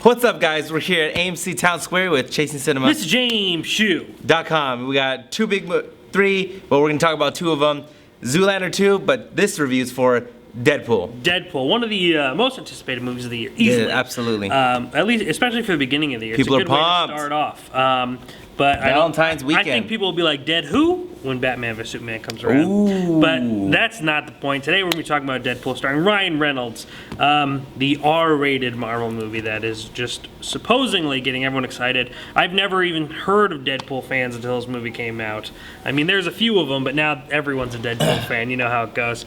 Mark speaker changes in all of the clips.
Speaker 1: What's up, guys? We're here at AMC Town Square with Chasing Cinema.
Speaker 2: This is James Shoe.com.
Speaker 1: We got three, but we're gonna talk about two of them. Zoolander 2, but this review is for Deadpool,
Speaker 2: one of the most anticipated movies of the year, easily.
Speaker 1: Yeah, absolutely.
Speaker 2: At least, especially for the beginning of the year.
Speaker 1: People
Speaker 2: it's a good
Speaker 1: are pumped.
Speaker 2: way to start off. But
Speaker 1: Valentine's weekend.
Speaker 2: I think people will be like, Dead who? When Batman vs Superman comes around.
Speaker 1: Ooh.
Speaker 2: But that's not the point. Today we're going to be talking about Deadpool starring Ryan Reynolds, the R-rated Marvel movie that is just supposedly getting everyone excited. I've never even heard of Deadpool fans until this movie came out. I mean, there's a few of them, but now everyone's a Deadpool fan. You know how it goes.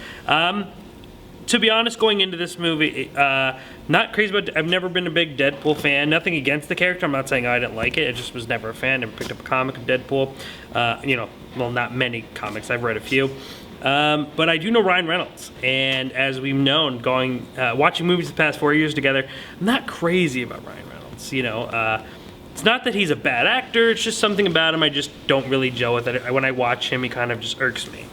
Speaker 2: To be honest, going into this movie, not crazy about. I've never been a big Deadpool fan. Nothing against the character. I'm not saying I didn't like it. I just was never a fan. Never picked up a comic of Deadpool. Well, not many comics. I've read a few. But I do know Ryan Reynolds, and as we've known, watching movies the past 4 years together, I'm not crazy about Ryan Reynolds. It's not that he's a bad actor. It's just something about him I just don't really gel with it. When I watch him, he kind of just irks me.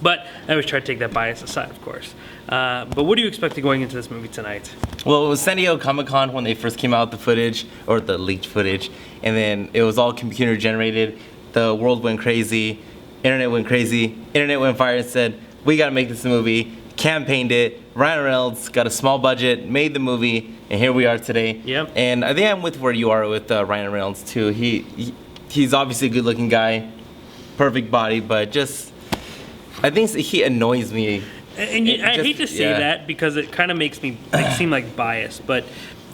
Speaker 2: But I always try to take that bias aside, of course. But what do you expect going into this movie tonight?
Speaker 1: Well, it was San Diego Comic-Con when they first came out with the footage, or the leaked footage, and then it was all computer generated. The world went crazy, internet went crazy, internet went fire and said, we gotta make this movie, campaigned it. Ryan Reynolds got a small budget, made the movie, and here we are today.
Speaker 2: Yep.
Speaker 1: And I think I'm with where you are with Ryan Reynolds too. He's obviously a good looking guy, perfect body, but just, I think he annoys me.
Speaker 2: And I hate to say that because it kind of makes me seem like biased, but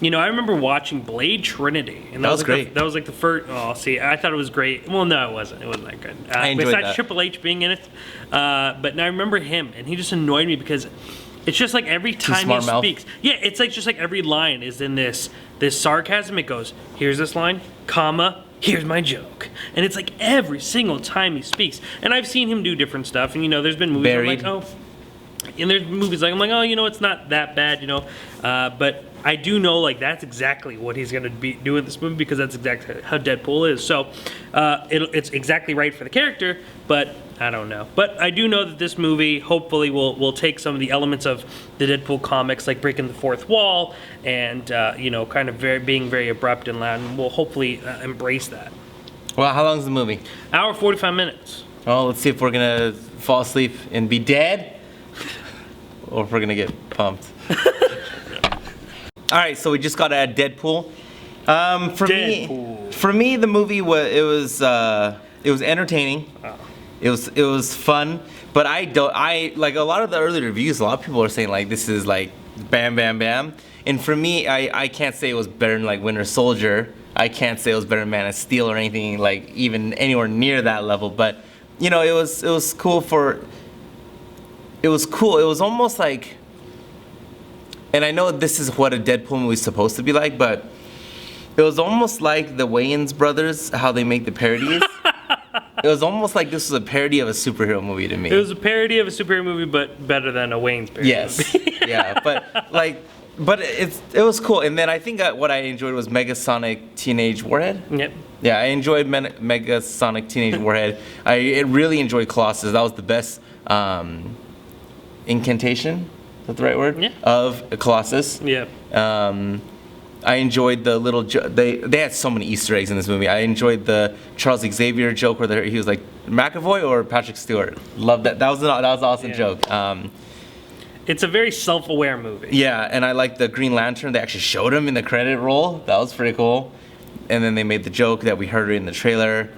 Speaker 2: I remember watching Blade Trinity, and
Speaker 1: that was great.
Speaker 2: That was like the first. Oh, see, I thought it was great. Well, no, it wasn't. It wasn't that good.
Speaker 1: I enjoyed
Speaker 2: besides
Speaker 1: that. Triple
Speaker 2: H being in it, but now I remember him, and he just annoyed me because it's just like every time he speaks, it's like just like every line is in this sarcasm. It goes, here's this line, comma, here's my joke. And it's like every single time he speaks. And I've seen him do different stuff. And, there's been movies where I'm like, oh. And there's movies like, I'm like, oh, it's not that bad, But I do know, like, that's exactly what he's going to be doing in this movie because that's exactly how Deadpool is. So it's exactly right for the character, but I don't know. But I do know that this movie hopefully will take some of the elements of the Deadpool comics, like breaking the fourth wall and, kind of being very abrupt and loud, and we'll hopefully embrace that.
Speaker 1: Well, how long is the movie?
Speaker 2: Hour 45 minutes.
Speaker 1: Well, let's see if we're going to fall asleep and be dead or if we're going to get pumped. All right, so we just got to add Deadpool. For me, the movie was entertaining. Oh. It was fun, but I like a lot of the early reviews. A lot of people are saying like this is like bam, bam, bam. And for me, I can't say it was better than like Winter Soldier. I can't say it was better than Man of Steel or anything like even anywhere near that level. But it was cool It was cool. It was almost like, and I know this is what a Deadpool movie is supposed to be like, but it was almost like the Wayans brothers, how they make the parodies. It was almost like this was a parody of a superhero movie to me.
Speaker 2: It was a parody of a superhero movie, but better than a Wayans parody movie.
Speaker 1: Yeah, but it was cool. And then I think what I enjoyed was Megasonic Teenage Warhead.
Speaker 2: Yep.
Speaker 1: Yeah, I enjoyed Megasonic Teenage Warhead. I really enjoyed Colossus. That was the best incantation. Is that the right word?
Speaker 2: Yeah.
Speaker 1: Of Colossus.
Speaker 2: Yeah.
Speaker 1: I enjoyed the little they had so many Easter eggs in this movie. I enjoyed the Charles Xavier joke where he was like McAvoy or Patrick Stewart. Loved that. That was an awesome joke.
Speaker 2: It's a very self-aware movie.
Speaker 1: Yeah, and I liked the Green Lantern. They actually showed him in the credit roll. That was pretty cool. And then they made the joke that we heard in the trailer.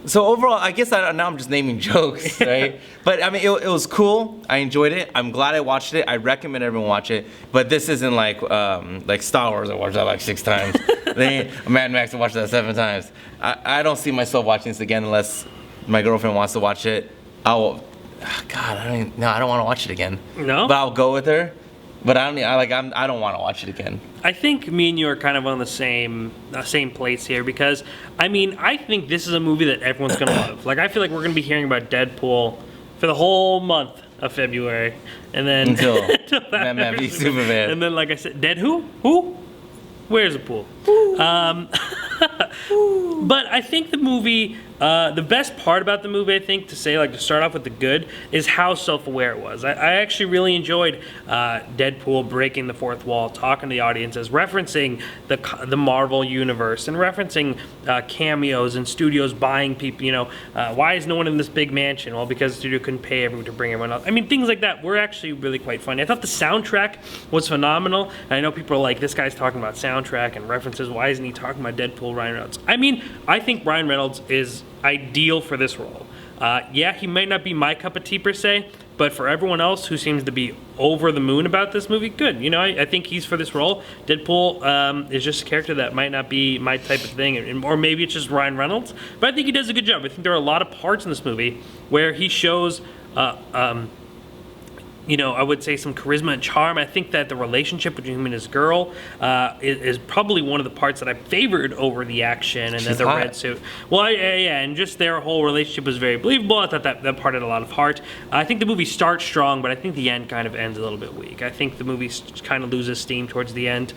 Speaker 1: So overall, I guess now I'm just naming jokes, right? But I mean, it was cool. I enjoyed it. I'm glad I watched it. I recommend everyone watch it. But this isn't like Star Wars. I watched that like 6 times. Mad Max, I watched that 7 times. I don't see myself watching this again unless my girlfriend wants to watch it. I don't want to watch it again.
Speaker 2: No.
Speaker 1: But I'll go with her. But I don't want to watch it again.
Speaker 2: I think me and you are kind of on the same place here because, I think this is a movie that everyone's going to love. Like, I feel like we're going to be hearing about Deadpool for the whole month of February. And then... Until
Speaker 1: Batman v Superman.
Speaker 2: And then, like I said, Dead who? Who? Where's the pool? But I think the movie The best part about the movie, I think, to start off with the good, is how self-aware it was. I actually really enjoyed Deadpool breaking the fourth wall, talking to the audiences, referencing the Marvel universe, and referencing cameos and studios buying people. Why is no one in this big mansion? Well, because the studio couldn't pay everyone to bring everyone else. I mean, things like that were actually really quite funny. I thought the soundtrack was phenomenal. And I know people are like, this guy's talking about soundtrack and references. Why isn't he talking about Deadpool, Ryan Reynolds? I mean, I think Ryan Reynolds is ideal for this role. Yeah, he might not be my cup of tea per se, but for everyone else who seems to be over the moon about this movie, good. I think he's for this role. Deadpool is just a character that might not be my type of thing, or maybe it's just Ryan Reynolds, but I think he does a good job. I think there are a lot of parts in this movie where he shows I would say some charisma and charm. I think that the relationship between him and his girl is probably one of the parts that I favored over the action and then the red suit. Well, yeah, and just their whole relationship was very believable. I thought that part had a lot of heart. I think the movie starts strong, but I think the end kind of ends a little bit weak. I think the movie kind of loses steam towards the end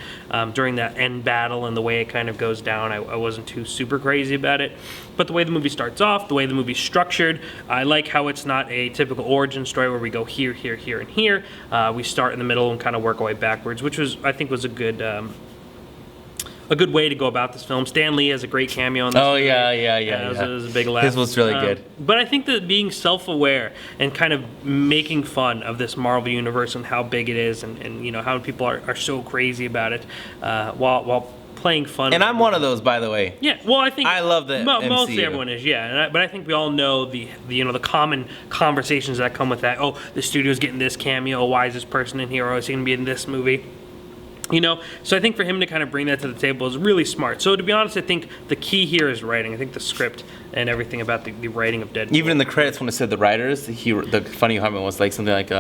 Speaker 2: during that end battle, and the way it kind of goes down, I wasn't too super crazy about it. But the way the movie starts off, the way the movie's structured, I like how it's not a typical origin story where we go here, here, here, and here. We start in the middle and kind of work our way backwards, which I think was a good way to go about this film. Stan Lee has a great cameo in this movie.
Speaker 1: Yeah.
Speaker 2: It was a big laugh.
Speaker 1: His was really good.
Speaker 2: But I think that being self-aware and kind of making fun of this Marvel universe and how big it is, and how people are so crazy about it, while playing fun.
Speaker 1: And I'm one of those, by the way.
Speaker 2: Yeah, well, I think
Speaker 1: I love the
Speaker 2: mostly
Speaker 1: MCU.
Speaker 2: everyone is, yeah. But I think we all know the common conversations that come with that. Oh, the studio's getting this cameo. Why is this person in here? Or is he going to be in this movie? So I think for him to kind of bring that to the table is really smart. So to be honest, I think the key here is writing. I think the script and everything about the writing of Deadpool.
Speaker 1: Even in the credits when it said the writers, the funny comment was like something like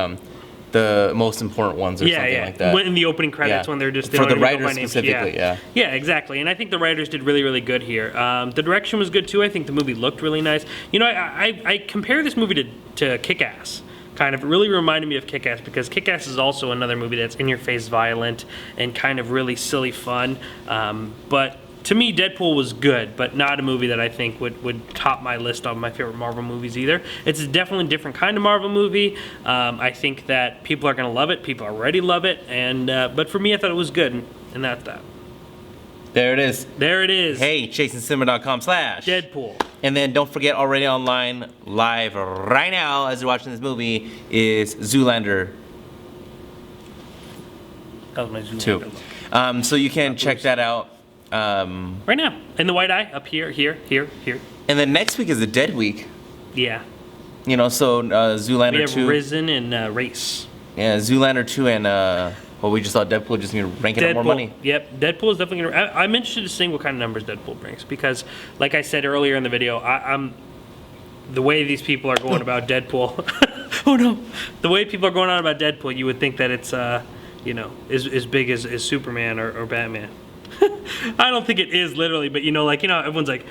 Speaker 1: the most important ones or something like that.
Speaker 2: In the opening credits when they're just
Speaker 1: for the writers specifically,
Speaker 2: yeah, exactly. And I think the writers did really, really good here. The direction was good too. I think the movie looked really nice. I compare this movie to Kick-Ass. Kind of really reminded me of Kick-Ass, because Kick-Ass is also another movie that's in-your-face violent and kind of really silly fun. But to me, Deadpool was good, but not a movie that I think would top my list of my favorite Marvel movies either. It's definitely a different kind of Marvel movie. I think that people are going to love it. People already love it. But for me, I thought it was good, and that's that.
Speaker 1: There it is.
Speaker 2: There it is.
Speaker 1: Hey, ChasingCinema.com/
Speaker 2: Deadpool.
Speaker 1: And then don't forget, already online, live right now as you're watching this movie, is Zoolander
Speaker 2: That was my Zoolander
Speaker 1: 2. So you can check that out.
Speaker 2: right now. In the white eye, up here.
Speaker 1: And then next week is the Dead Week.
Speaker 2: Yeah.
Speaker 1: So Zoolander
Speaker 2: We have
Speaker 1: 2.
Speaker 2: Risen and Race.
Speaker 1: Yeah, Zoolander 2 and we just saw Deadpool just going to rank it up more money.
Speaker 2: Yep, Deadpool is definitely going to... I'm interested to see what kind of numbers Deadpool brings, because, like I said earlier in the video, I'm the way these people are going about Deadpool... oh no! The way people are going on about Deadpool, you would think that it's, as big as Superman or Batman. I don't think it is literally, but everyone's like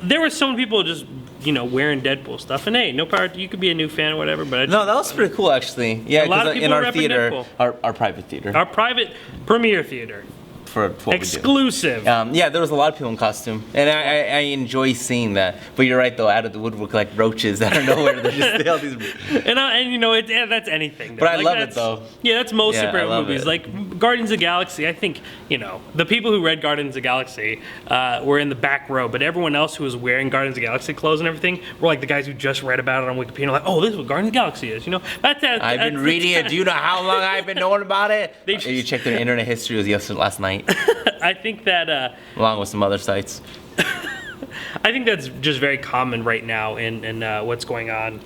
Speaker 2: there were so many people just wearing Deadpool stuff, and hey, no power. You could be a new fan or whatever, but
Speaker 1: No, that was pretty cool actually. Yeah,
Speaker 2: a lot of people
Speaker 1: in our
Speaker 2: repping
Speaker 1: theater,
Speaker 2: Deadpool.
Speaker 1: our private theater,
Speaker 2: Our private premiere theater,
Speaker 1: for what
Speaker 2: exclusive.
Speaker 1: we do. Yeah, there was a lot of people in costume, and I enjoy seeing that. But you're right though, out of the woodwork like roaches out of nowhere. They're just all these.
Speaker 2: That's anything.
Speaker 1: But I love it though.
Speaker 2: Yeah, that's most
Speaker 1: Yeah, I
Speaker 2: superhero
Speaker 1: love
Speaker 2: movies.
Speaker 1: it.
Speaker 2: Like Guardians of the Galaxy, I think, the people who read Guardians of the Galaxy were in the back row, but everyone else who was wearing Guardians of the Galaxy clothes and everything were like the guys who just read about it on Wikipedia, like, oh, this is what Guardians of the Galaxy is.
Speaker 1: I've been reading it. Do you know how long I've been knowing about it? You checked their internet history. It was last night.
Speaker 2: I think that...
Speaker 1: along with some other sites.
Speaker 2: I think that's just very common right now in what's going on.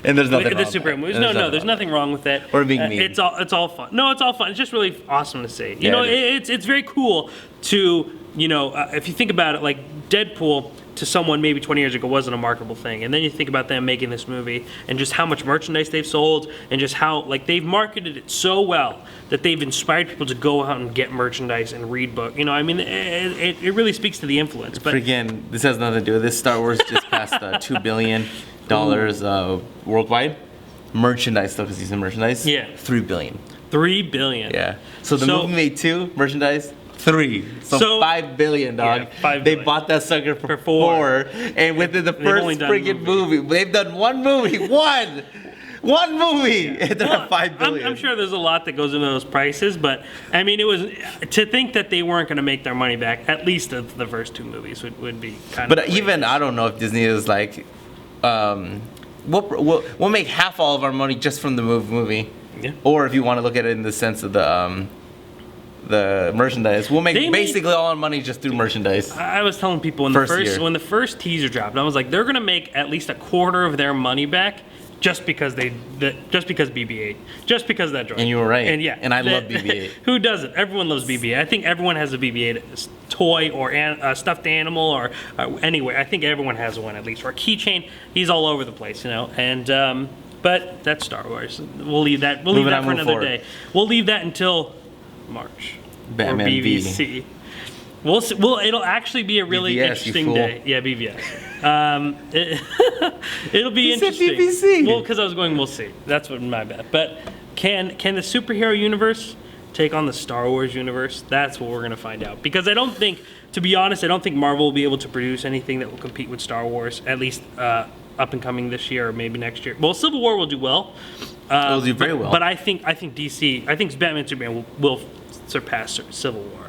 Speaker 1: And there's nothing wrong
Speaker 2: with the superhero movies. No, there's nothing wrong with that.
Speaker 1: Or being mean.
Speaker 2: It's all fun. No, it's all fun. It's just really awesome to see. It's very cool to, if you think about it, like Deadpool to someone maybe 20 years ago wasn't a marketable thing. And then you think about them making this movie and just how much merchandise they've sold and just how, they've marketed it so well that they've inspired people to go out and get merchandise and read books. It really speaks to the influence. But
Speaker 1: again, this has nothing to do with this. Star Wars just passed $2 billion worldwide. Merchandise, though, because he's in merchandise.
Speaker 2: Yeah.
Speaker 1: $3 billion.
Speaker 2: $3 billion.
Speaker 1: Yeah. So the movie made 2, merchandise, 3. So $5 billion, dog.
Speaker 2: Yeah, $5
Speaker 1: They
Speaker 2: billion.
Speaker 1: bought that sucker for
Speaker 2: For
Speaker 1: 4, and within the first
Speaker 2: only done
Speaker 1: freaking movie, they've done one movie, one movie, and they're at $5 billion.
Speaker 2: I'm sure there's a lot that goes into those prices, but I mean, it was to think that they weren't going to make their money back. At least of the first 2 movies would be kind of.
Speaker 1: But even I don't know if Disney is like, we'll make half all of our money just from the movie.
Speaker 2: Yeah.
Speaker 1: Or if you want to look at it in the sense of the merchandise, we'll make basically all our money just through merchandise.
Speaker 2: I was telling people when the first teaser dropped, I was like, they're gonna make at least a quarter of their money back just because BB-8, just because of that droid.
Speaker 1: And you were right.
Speaker 2: And yeah,
Speaker 1: and I love BB-8.
Speaker 2: Who doesn't? Everyone loves BB-8. I think everyone has a BB-8 toy or a stuffed animal or anywhere. I think everyone has one at least, or a keychain. He's all over the place, you know. And but that's Star Wars. We'll leave that. We'll leave that for another day. We'll leave that until March.
Speaker 1: Batman
Speaker 2: or BVC. We'll see, it'll actually be a really
Speaker 1: BVS,
Speaker 2: interesting day. Yeah, BVS. It'll be interesting.
Speaker 1: Said BBC.
Speaker 2: Well, because I was going, we'll see. That's what my bad. But can the superhero universe take on the Star Wars universe? That's what we're gonna find out. Because I don't think, to be honest, I don't think Marvel will be able to produce anything that will compete with Star Wars. At least up and coming this year or maybe next year. Well, Civil War will do well.
Speaker 1: It'll do very well.
Speaker 2: But I think DC. I think Batman Superman will surpass Civil War.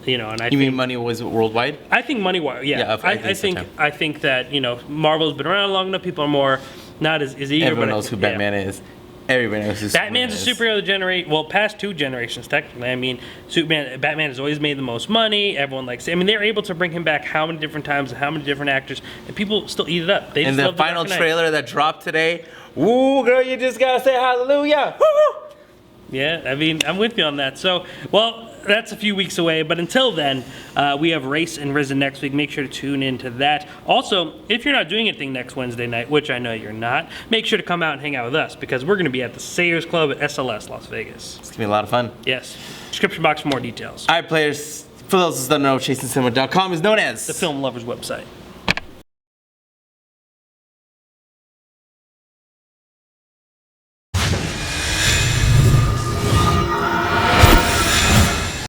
Speaker 2: You know, and I
Speaker 1: mean money was worldwide?
Speaker 2: I think money-wise, yeah. I think that, you know, Marvel's been around long enough. People are more not as eager.
Speaker 1: Everyone knows who Batman is. Everybody knows who
Speaker 2: Batman's a superhero generation. Well, past 2 generations technically. I mean, Batman has always made the most money. Everyone likes it. I mean, they're able to bring him back how many different times and how many different actors, and people still eat it up. They just
Speaker 1: and
Speaker 2: love
Speaker 1: the final
Speaker 2: Dark Knight.
Speaker 1: trailer that dropped today. Woo, girl, you just gotta say hallelujah. Woo!
Speaker 2: Yeah, I mean, I'm with you on that. So, well, that's a few weeks away. But until then, we have Race and Risen next week. Make sure to tune into that. Also, if you're not doing anything next Wednesday night, which I know you're not, make sure to come out and hang out with us because we're going to be at the Sayers Club at SLS Las Vegas.
Speaker 1: It's going to be a lot of fun.
Speaker 2: Yes. Description box for more details.
Speaker 1: All right, players. For those that don't know, ChasingCinema.com is known as
Speaker 2: the Film Lovers website.